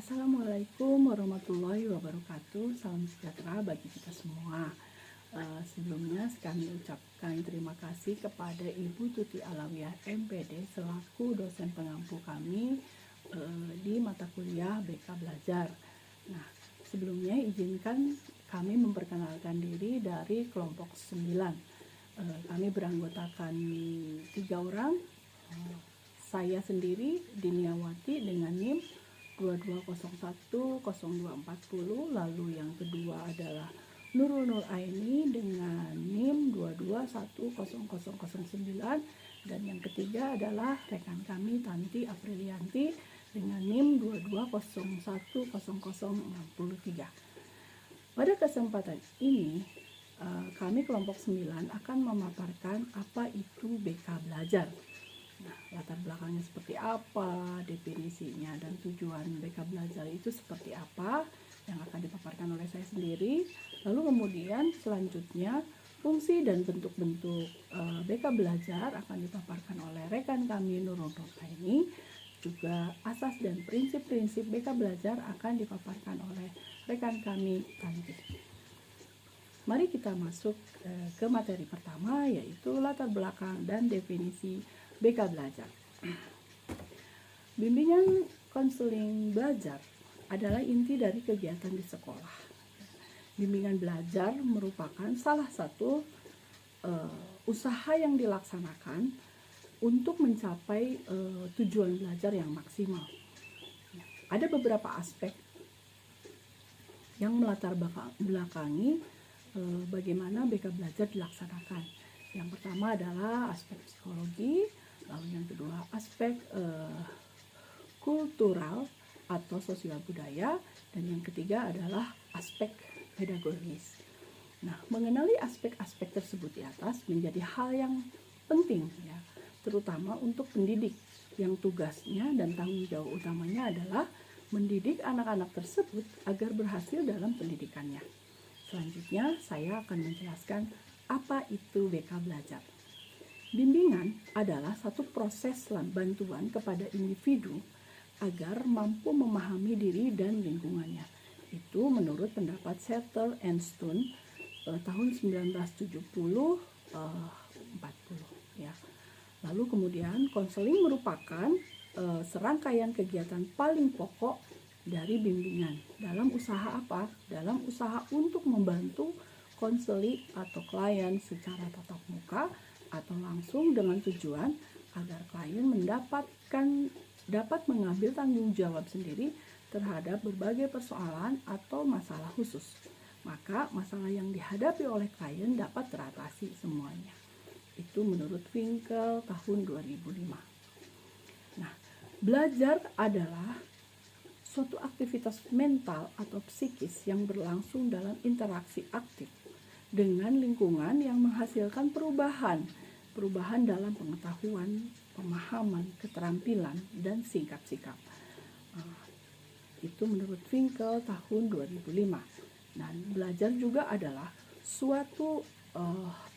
Assalamualaikum warahmatullahi wabarakatuh. Salam sejahtera bagi kita semua. Sebelumnya kami ucapkan terima kasih kepada Ibu Tuti Alawiyah MPD selaku dosen pengampu kami di mata kuliah BK Belajar. Nah, sebelumnya izinkan kami memperkenalkan diri dari kelompok 9. Kami beranggotakan 3 orang. Saya sendiri Diniawati dengan NIM 22010240, lalu yang kedua adalah Nurul Nur Aini dengan NIM 221009, dan yang ketiga adalah rekan kami Tanti Aprilianti dengan NIM 22010063. Pada kesempatan ini kami kelompok 9 akan memaparkan apa itu BK Belajar. Nah, latar belakangnya seperti apa, definisinya, dan tujuan BK Belajar itu seperti apa yang akan dipaparkan oleh saya sendiri. Lalu kemudian selanjutnya fungsi dan bentuk-bentuk BK Belajar akan dipaparkan oleh rekan kami Nurul Nur Aini. Juga asas dan prinsip-prinsip BK Belajar akan dipaparkan oleh rekan kami Tanti. Mari kita masuk ke materi pertama, yaitu latar belakang dan definisi BK Belajar. Bimbingan konseling belajar adalah inti dari kegiatan di sekolah. Bimbingan belajar merupakan salah satu usaha yang dilaksanakan untuk mencapai tujuan belajar yang maksimal. Ada beberapa aspek yang melatar belakangi bagaimana BK Belajar dilaksanakan. Yang pertama adalah aspek psikologi, lalu yang kedua aspek kultural atau sosial budaya, dan yang ketiga adalah aspek pedagogis. Nah, mengenali aspek-aspek tersebut di atas menjadi hal yang penting, ya, terutama untuk pendidik yang tugasnya dan tanggung jawab utamanya adalah mendidik anak-anak tersebut agar berhasil dalam pendidikannya. Selanjutnya saya akan menjelaskan apa itu BK Belajar. Bimbingan adalah satu proses bantuan kepada individu agar mampu memahami diri dan lingkungannya. Itu menurut pendapat Setter and Stone tahun 1970-40, ya. Lalu kemudian konseling merupakan serangkaian kegiatan paling pokok dari bimbingan. Dalam usaha apa? Dalam usaha untuk membantu konseli atau klien secara tatap muka atau langsung dengan tujuan agar klien dapat mengambil tanggung jawab sendiri terhadap berbagai persoalan atau masalah khusus. Maka masalah yang dihadapi oleh klien dapat teratasi semuanya. Itu menurut Winkel tahun 2005. Nah, belajar adalah suatu aktivitas mental atau psikis yang berlangsung dalam interaksi aktif dengan lingkungan yang menghasilkan perubahan dalam pengetahuan, pemahaman, keterampilan, dan sikap-sikap. Itu menurut Winkel tahun 2005. Dan belajar juga adalah suatu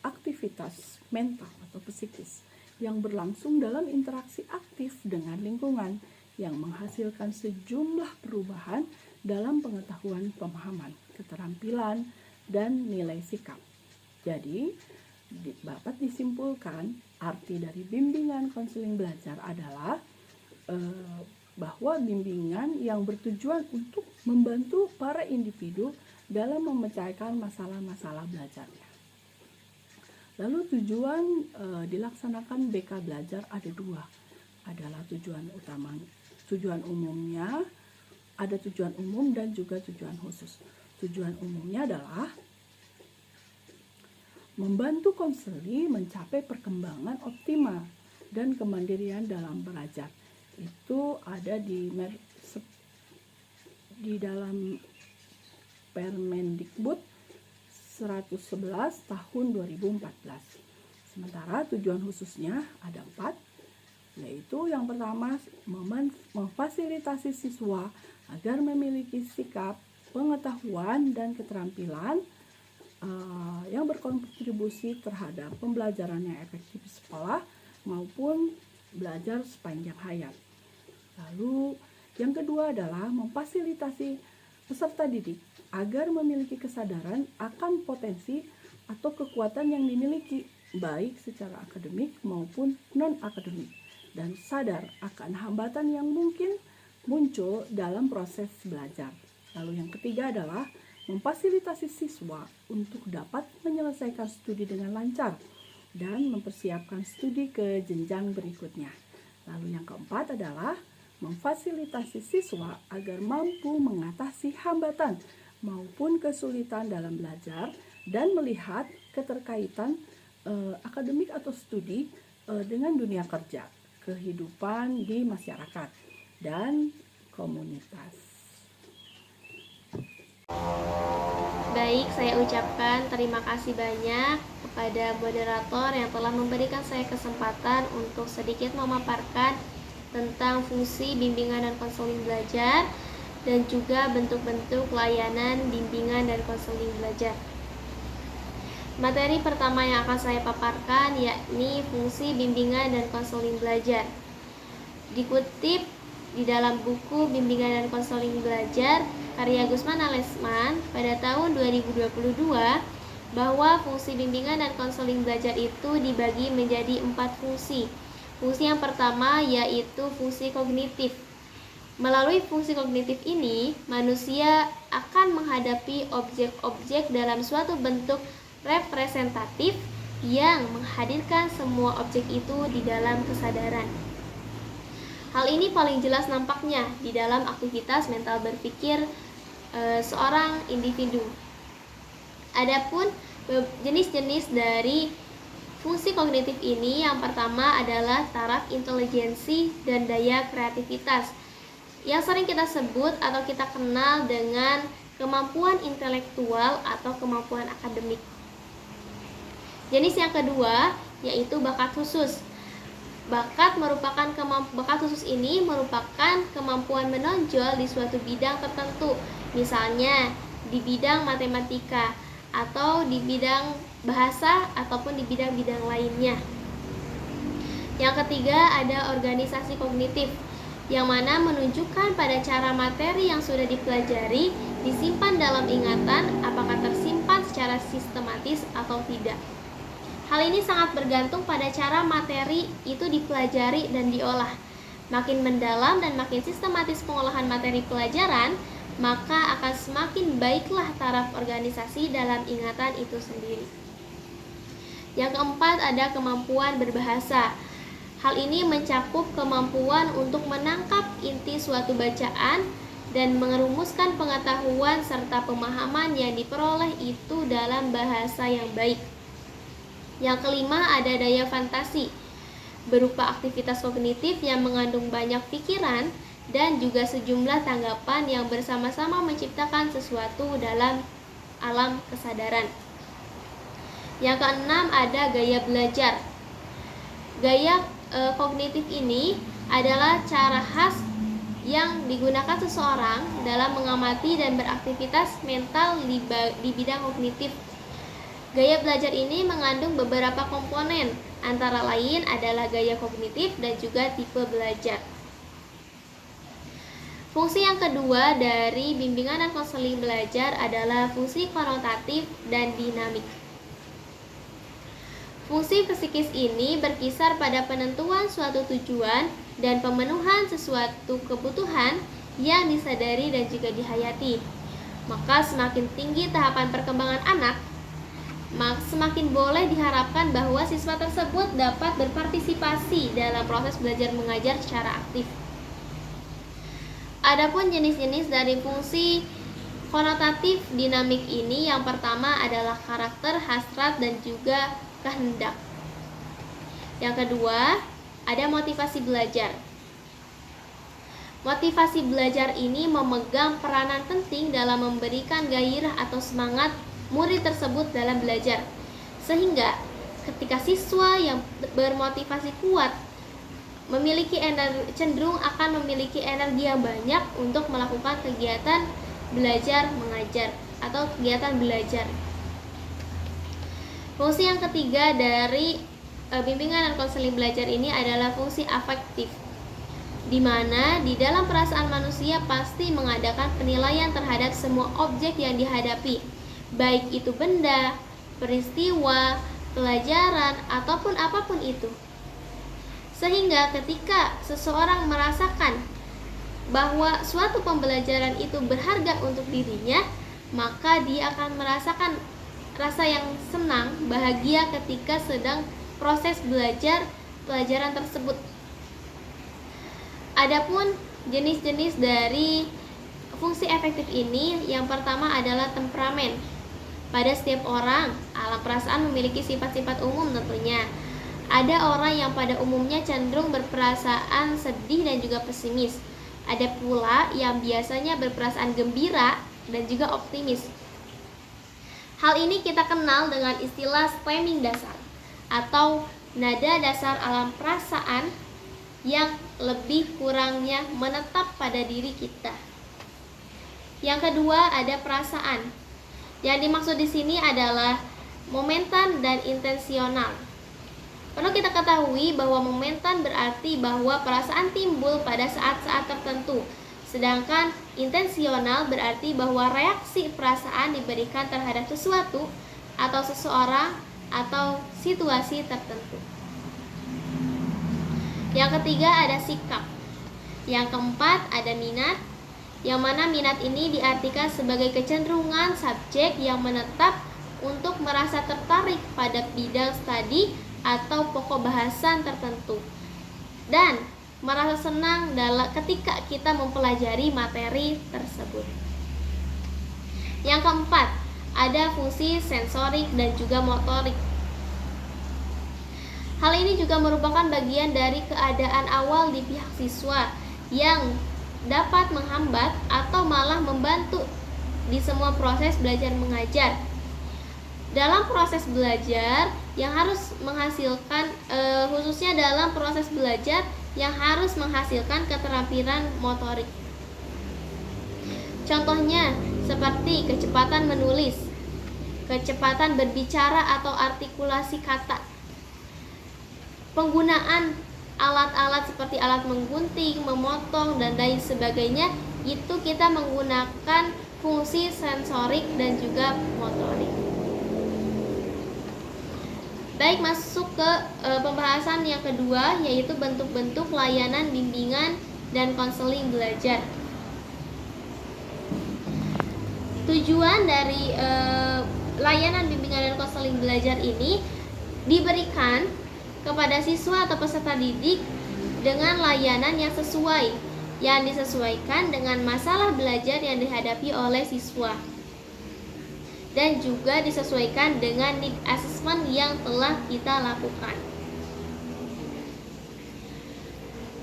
aktivitas mental atau psikis yang berlangsung dalam interaksi aktif dengan lingkungan yang menghasilkan sejumlah perubahan dalam pengetahuan, pemahaman, keterampilan, dan nilai sikap. Jadi, dapat disimpulkan arti dari bimbingan konseling belajar adalah bahwa bimbingan yang bertujuan untuk membantu para individu dalam memecahkan masalah-masalah belajarnya. Lalu tujuan dilaksanakan BK Belajar ada dua, adalah tujuan umumnya, ada tujuan umum dan juga tujuan khusus. Tujuan umumnya adalah membantu konseli mencapai perkembangan optimal dan kemandirian dalam belajar. Itu ada di dalam Permendikbud 111 tahun 2014. Sementara tujuan khususnya ada 4, yaitu yang pertama memfasilitasi siswa agar memiliki sikap, pengetahuan, dan keterampilan yang berkontribusi terhadap pembelajaran yang efektif di sekolah maupun belajar sepanjang hayat. Lalu Yang kedua adalah memfasilitasi peserta didik agar memiliki kesadaran akan potensi atau kekuatan yang dimiliki, baik secara akademik maupun non-akademik, dan sadar akan hambatan yang mungkin muncul dalam proses belajar. Lalu yang ketiga adalah memfasilitasi siswa untuk dapat menyelesaikan studi dengan lancar dan mempersiapkan studi ke jenjang berikutnya. Lalu yang keempat adalah memfasilitasi siswa agar mampu mengatasi hambatan maupun kesulitan dalam belajar dan melihat keterkaitan akademik atau studi dengan dunia kerja, kehidupan di masyarakat, dan komunitas. Baik, saya ucapkan terima kasih banyak kepada moderator yang telah memberikan saya kesempatan untuk sedikit memaparkan tentang fungsi bimbingan dan konseling belajar dan juga bentuk-bentuk layanan bimbingan dan konseling belajar. Materi pertama yang akan saya paparkan yakni fungsi bimbingan dan konseling belajar. Dikutip di dalam buku Bimbingan dan Konseling Belajar karya Gusman Lesman pada tahun 2022 bahwa fungsi bimbingan dan konseling belajar itu dibagi menjadi 4 fungsi. Fungsi yang pertama yaitu fungsi kognitif. Melalui fungsi kognitif ini, manusia akan menghadapi objek-objek dalam suatu bentuk representatif yang menghadirkan semua objek itu di dalam kesadaran. Hal ini paling jelas nampaknya di dalam aktivitas mental berpikir seorang individu. Adapun jenis-jenis dari fungsi kognitif ini, yang pertama adalah taraf intelijensi dan daya kreativitas, yang sering kita sebut atau kita kenal dengan kemampuan intelektual atau kemampuan akademik. Jenis yang kedua yaitu bakat khusus. Bakat khusus ini merupakan kemampuan menonjol di suatu bidang tertentu, misalnya di bidang matematika atau di bidang bahasa ataupun di bidang-bidang lainnya. Yang ketiga ada organisasi kognitif, yang mana menunjukkan pada cara materi yang sudah dipelajari disimpan dalam ingatan apakah tersimpan secara sistematis atau tidak. Hal ini sangat bergantung pada cara materi itu dipelajari dan diolah. Makin mendalam dan makin sistematis pengolahan materi pelajaran, maka akan semakin baiklah taraf organisasi dalam ingatan itu sendiri. Yang keempat ada kemampuan berbahasa. Hal ini mencakup kemampuan untuk menangkap inti suatu bacaan dan merumuskan pengetahuan serta pemahaman yang diperoleh itu dalam bahasa yang baik. Yang kelima ada daya fantasi, berupa aktivitas kognitif yang mengandung banyak pikiran dan juga sejumlah tanggapan yang bersama-sama menciptakan sesuatu dalam alam kesadaran. Yang keenam ada gaya belajar. Gaya kognitif ini adalah cara khas yang digunakan seseorang dalam mengamati dan beraktivitas mental di bidang kognitif. Gaya belajar ini mengandung beberapa komponen, antara lain adalah gaya kognitif dan juga tipe belajar. Fungsi yang kedua dari bimbingan dan konseling belajar adalah fungsi konotatif dan dinamik. Fungsi psikis ini berkisar pada penentuan suatu tujuan dan pemenuhan sesuatu kebutuhan yang disadari dan juga dihayati. Maka semakin tinggi tahapan perkembangan anak, semakin boleh diharapkan bahwa siswa tersebut dapat berpartisipasi dalam proses belajar mengajar secara aktif. Adapun jenis-jenis dari fungsi konotatif dinamik ini, yang pertama adalah karakter, hasrat, dan juga kehendak. Yang kedua, ada motivasi belajar. Motivasi belajar ini memegang peranan penting dalam memberikan gairah atau semangat murid tersebut dalam belajar, sehingga ketika siswa yang bermotivasi kuat cenderung akan memiliki energi yang banyak untuk melakukan kegiatan belajar mengajar atau kegiatan belajar. Fungsi yang ketiga dari bimbingan dan konseling belajar ini adalah fungsi afektif. di mana di dalam perasaan manusia pasti mengadakan penilaian terhadap semua objek yang dihadapi, baik itu benda, peristiwa, pelajaran, ataupun apapun itu. Sehingga ketika seseorang merasakan bahwa suatu pembelajaran itu berharga untuk dirinya, maka dia akan merasakan rasa yang senang, bahagia ketika sedang proses belajar pelajaran tersebut. Adapun jenis-jenis dari fungsi efektif ini, yang pertama adalah temperamen. Pada setiap orang, alam perasaan memiliki sifat-sifat umum tentunya. Ada orang yang pada umumnya cenderung berperasaan sedih dan juga pesimis. Ada pula yang biasanya berperasaan gembira dan juga optimis. Hal ini kita kenal dengan istilah stemming dasar atau nada dasar alam perasaan yang lebih kurangnya menetap pada diri kita. Yang kedua ada perasaan. Yang dimaksud di sini adalah momentan dan intensional. Perlu kita ketahui bahwa momentan berarti bahwa perasaan timbul pada saat-saat tertentu, sedangkan intensional berarti bahwa reaksi perasaan diberikan terhadap sesuatu atau seseorang atau situasi tertentu. Yang ketiga ada sikap. Yang keempat ada minat, yang mana minat ini diartikan sebagai kecenderungan subjek yang menetap untuk merasa tertarik pada bidang studi atau pokok bahasan tertentu dan merasa senang ketika kita mempelajari materi tersebut. Yang keempat ada fungsi sensorik dan juga motorik. Hal ini juga merupakan bagian dari keadaan awal di pihak siswa yang dapat menghambat atau malah membantu di semua proses belajar mengajar. Dalam proses belajar yang harus menghasilkan, khususnya dalam proses belajar yang harus menghasilkan keterampilan motorik. Contohnya seperti kecepatan menulis, kecepatan berbicara atau artikulasi kata, penggunaan alat-alat seperti alat menggunting, memotong, dan lain sebagainya, itu kita menggunakan fungsi sensorik dan juga motorik. Baik, masuk ke pembahasan yang kedua, yaitu bentuk-bentuk layanan bimbingan dan konseling belajar. Tujuan dari layanan bimbingan dan konseling belajar ini diberikan kepada siswa atau peserta didik dengan layanan yang sesuai, yang disesuaikan dengan masalah belajar yang dihadapi oleh siswa, dan juga disesuaikan dengan need assessment yang telah kita lakukan.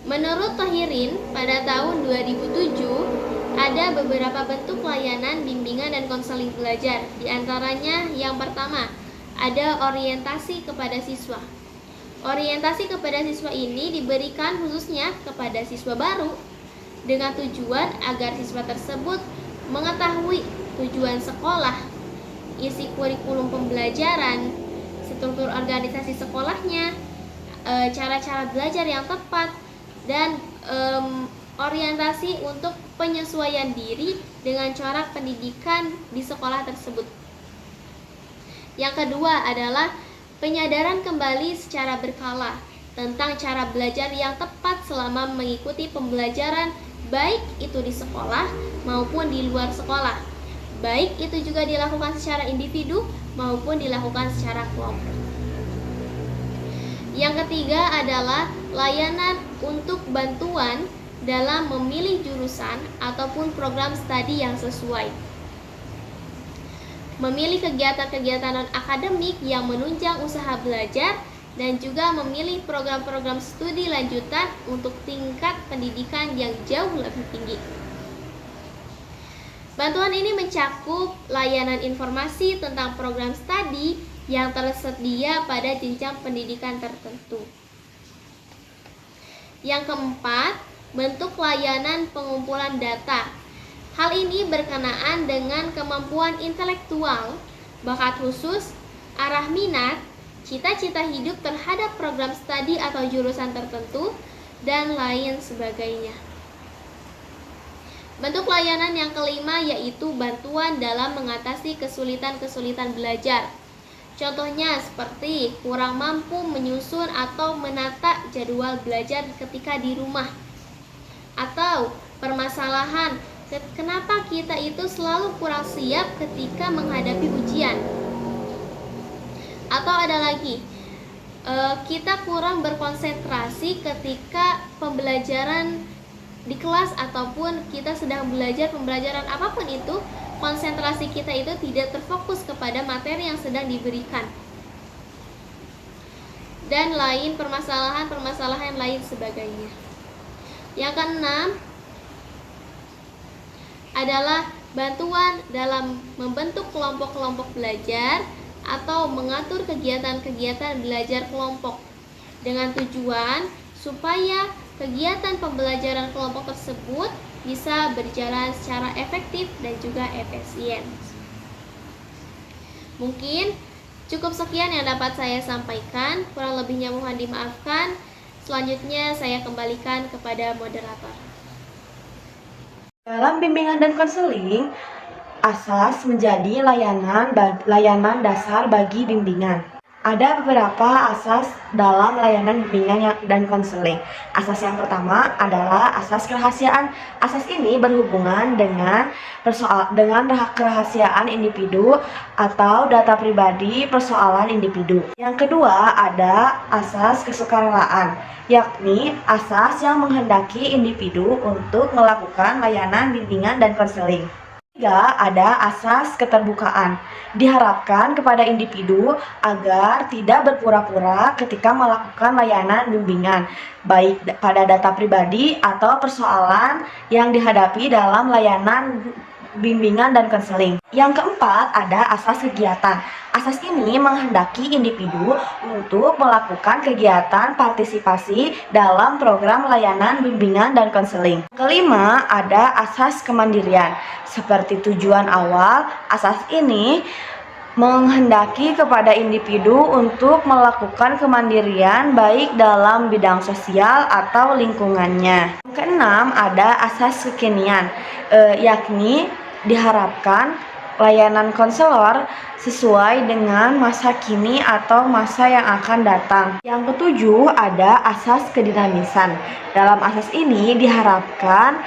Menurut Thohirin, pada tahun 2007 ada beberapa bentuk layanan bimbingan dan konseling belajar. Di antaranya yang pertama, ada orientasi kepada siswa. Orientasi kepada siswa ini diberikan khususnya kepada siswa baru dengan tujuan agar siswa tersebut mengetahui tujuan sekolah, isi kurikulum pembelajaran, struktur organisasi sekolahnya, cara-cara belajar yang tepat, dan orientasi untuk penyesuaian diri dengan corak pendidikan di sekolah tersebut. Yang kedua adalah penyadaran kembali secara berkala tentang cara belajar yang tepat selama mengikuti pembelajaran, baik itu di sekolah maupun di luar sekolah, baik itu juga dilakukan secara individu maupun dilakukan secara kelompok. Yang ketiga adalah layanan untuk bantuan dalam memilih jurusan ataupun program studi yang sesuai, memilih kegiatan-kegiatan non-akademik yang menunjang usaha belajar, dan juga memilih program-program studi lanjutan untuk tingkat pendidikan yang jauh lebih tinggi. Bantuan ini mencakup layanan informasi tentang program studi yang tersedia pada jenjang pendidikan tertentu. Yang keempat, bentuk layanan pengumpulan data. Hal ini berkenaan dengan kemampuan intelektual, bakat khusus, arah minat, cita-cita hidup terhadap program studi atau jurusan tertentu, dan lain sebagainya. Bentuk layanan yang kelima yaitu bantuan dalam mengatasi kesulitan-kesulitan belajar. Contohnya seperti kurang mampu menyusun atau menata jadwal belajar ketika di rumah. Atau permasalahan kenapa kita itu selalu kurang siap ketika menghadapi ujian. Atau ada lagi, kita kurang berkonsentrasi ketika pembelajaran di kelas ataupun kita sedang belajar pembelajaran apapun itu, konsentrasi kita itu tidak terfokus kepada materi yang sedang diberikan. Dan lain permasalahan lain sebagainya. Yang keenam adalah bantuan dalam membentuk kelompok-kelompok belajar atau mengatur kegiatan-kegiatan belajar kelompok dengan tujuan supaya kegiatan pembelajaran kelompok tersebut bisa berjalan secara efektif dan juga efisien. Mungkin cukup sekian yang dapat saya sampaikan, kurang lebihnya mohon dimaafkan. Selanjutnya saya kembalikan kepada moderator. Dalam bimbingan dan konseling, asas menjadi layanan dasar bagi bimbingan. Ada beberapa asas dalam layanan bimbingan dan konseling. Asas yang pertama adalah asas kerahasiaan. Asas ini berhubungan dengan kerahasiaan individu atau data pribadi persoalan individu. Yang kedua ada asas kesukarelaan, yakni asas yang menghendaki individu untuk melakukan layanan bimbingan dan konseling. Ketiga, ada asas keterbukaan. Diharapkan kepada individu agar tidak berpura-pura ketika melakukan layanan bimbingan, baik pada data pribadi atau persoalan yang dihadapi dalam layanan bimbingan dan konseling. Yang keempat, ada asas kegiatan. Asas ini menghendaki individu untuk melakukan kegiatan partisipasi dalam program layanan bimbingan dan konseling. Kelima, ada asas kemandirian. Seperti tujuan awal, asas ini menghendaki kepada individu untuk melakukan kemandirian baik dalam bidang sosial atau lingkungannya. Yang keenam, ada asas kekinian, yakni diharapkan layanan konselor sesuai dengan masa kini atau masa yang akan datang. Yang ketujuh, ada asas kedinamisan. Dalam asas ini diharapkan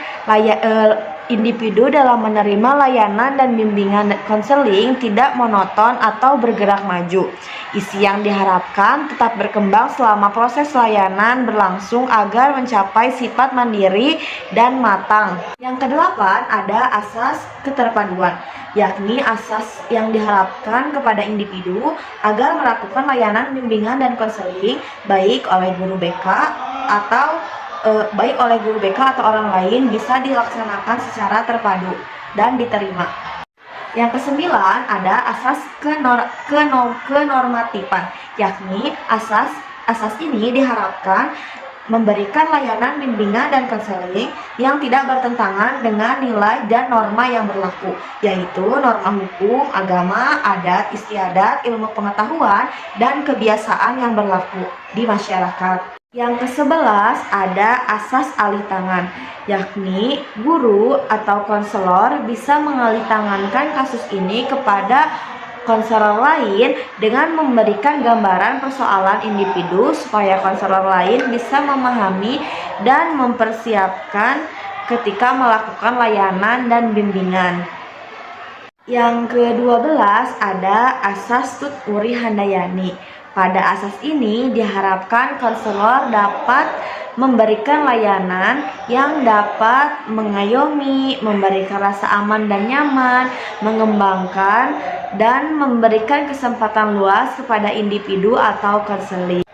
individu dalam menerima layanan dan bimbingan konseling tidak monoton atau bergerak maju. Isi yang diharapkan tetap berkembang selama proses layanan berlangsung agar mencapai sifat mandiri dan matang. Yang kedelapan, ada asas keterpaduan, yakni asas yang diharapkan kepada individu agar melakukan layanan bimbingan dan konseling baik oleh guru BK atau orang lain bisa dilaksanakan secara terpadu dan diterima. Yang kesembilan, ada asas kenormatifan, yakni asas ini diharapkan memberikan layanan bimbingan dan konseling yang tidak bertentangan dengan nilai dan norma yang berlaku, yaitu norma hukum, agama, adat, istiadat, ilmu pengetahuan, dan kebiasaan yang berlaku di masyarakat. Yang ke-11 ada asas alih tangan, yakni guru atau konselor bisa mengalih tangankan kasus ini kepada konselor lain dengan memberikan gambaran persoalan individu supaya konselor lain bisa memahami dan mempersiapkan ketika melakukan layanan dan bimbingan. Yang ke-12 ada asas Tut Uri Handayani. Pada asas ini diharapkan konselor dapat memberikan layanan yang dapat mengayomi, memberikan rasa aman dan nyaman, mengembangkan, dan memberikan kesempatan luas kepada individu atau konseling.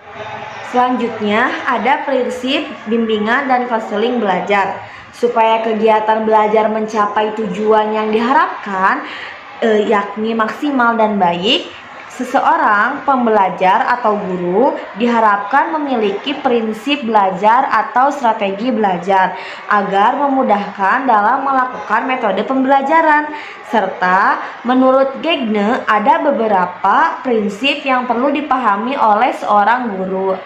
Selanjutnya ada prinsip bimbingan dan konseling belajar. Supaya kegiatan belajar mencapai tujuan yang diharapkan, yakni maksimal dan baik, seseorang pembelajar atau guru diharapkan memiliki prinsip belajar atau strategi belajar agar memudahkan dalam melakukan metode pembelajaran. Serta menurut Gegne ada beberapa prinsip yang perlu dipahami oleh seorang guru.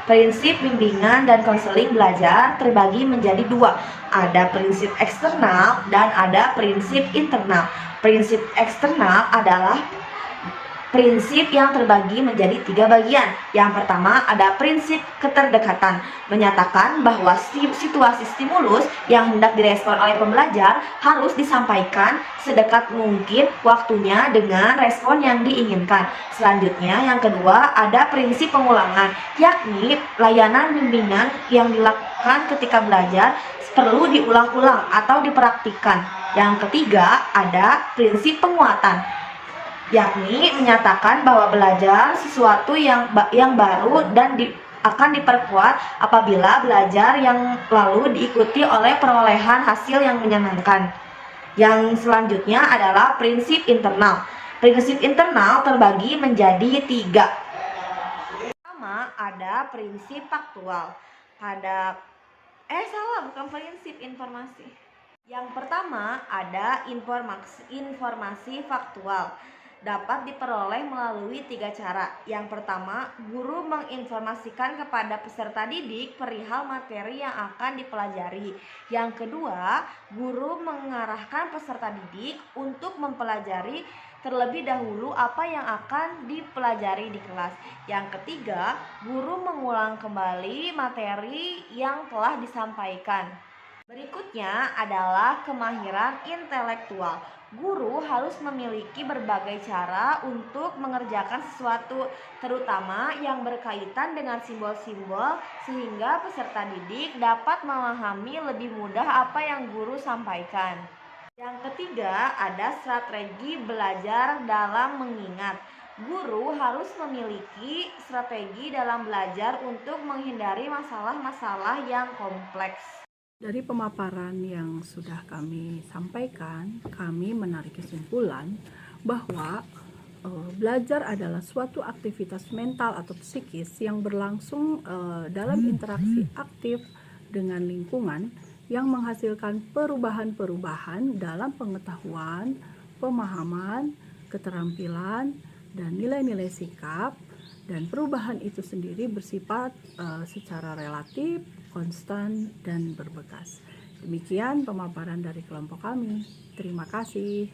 Prinsip bimbingan dan konseling belajar terbagi menjadi dua. Ada prinsip eksternal dan ada prinsip internal. Prinsip eksternal adalah prinsip yang terbagi menjadi 3 bagian. Yang pertama ada prinsip keterdekatan, menyatakan bahwa situasi stimulus yang hendak direspon oleh pembelajar harus disampaikan sedekat mungkin waktunya dengan respon yang diinginkan. Selanjutnya yang kedua ada prinsip pengulangan, yakni layanan bimbingan yang dilakukan ketika belajar perlu diulang-ulang atau dipraktikkan. Yang ketiga ada prinsip penguatan, yakni menyatakan bahwa belajar sesuatu yang baru dan akan diperkuat apabila belajar yang lalu diikuti oleh perolehan hasil yang menyenangkan. Yang selanjutnya adalah prinsip internal. Prinsip internal terbagi menjadi 3. Pertama ada prinsip faktual. Bukan prinsip informasi. Yang pertama ada informasi faktual. Dapat diperoleh melalui 3 cara. Yang pertama, guru menginformasikan kepada peserta didik perihal materi yang akan dipelajari. Yang kedua, guru mengarahkan peserta didik untuk mempelajari terlebih dahulu apa yang akan dipelajari di kelas. Yang ketiga, guru mengulang kembali materi yang telah disampaikan. Berikutnya adalah kemahiran intelektual. Guru harus memiliki berbagai cara untuk mengerjakan sesuatu, terutama yang berkaitan dengan simbol-simbol, sehingga peserta didik dapat memahami lebih mudah apa yang guru sampaikan. Yang ketiga, ada strategi belajar dalam mengingat. Guru harus memiliki strategi dalam belajar untuk menghindari masalah-masalah yang kompleks. Dari pemaparan yang sudah kami sampaikan, kami menarik kesimpulan bahwa belajar adalah suatu aktivitas mental atau psikis yang berlangsung dalam interaksi aktif dengan lingkungan yang menghasilkan perubahan-perubahan dalam pengetahuan, pemahaman, keterampilan, dan nilai-nilai sikap. Dan perubahan itu sendiri bersifat secara relatif, konstan, dan berbekas. Demikian pemaparan dari kelompok kami. Terima kasih.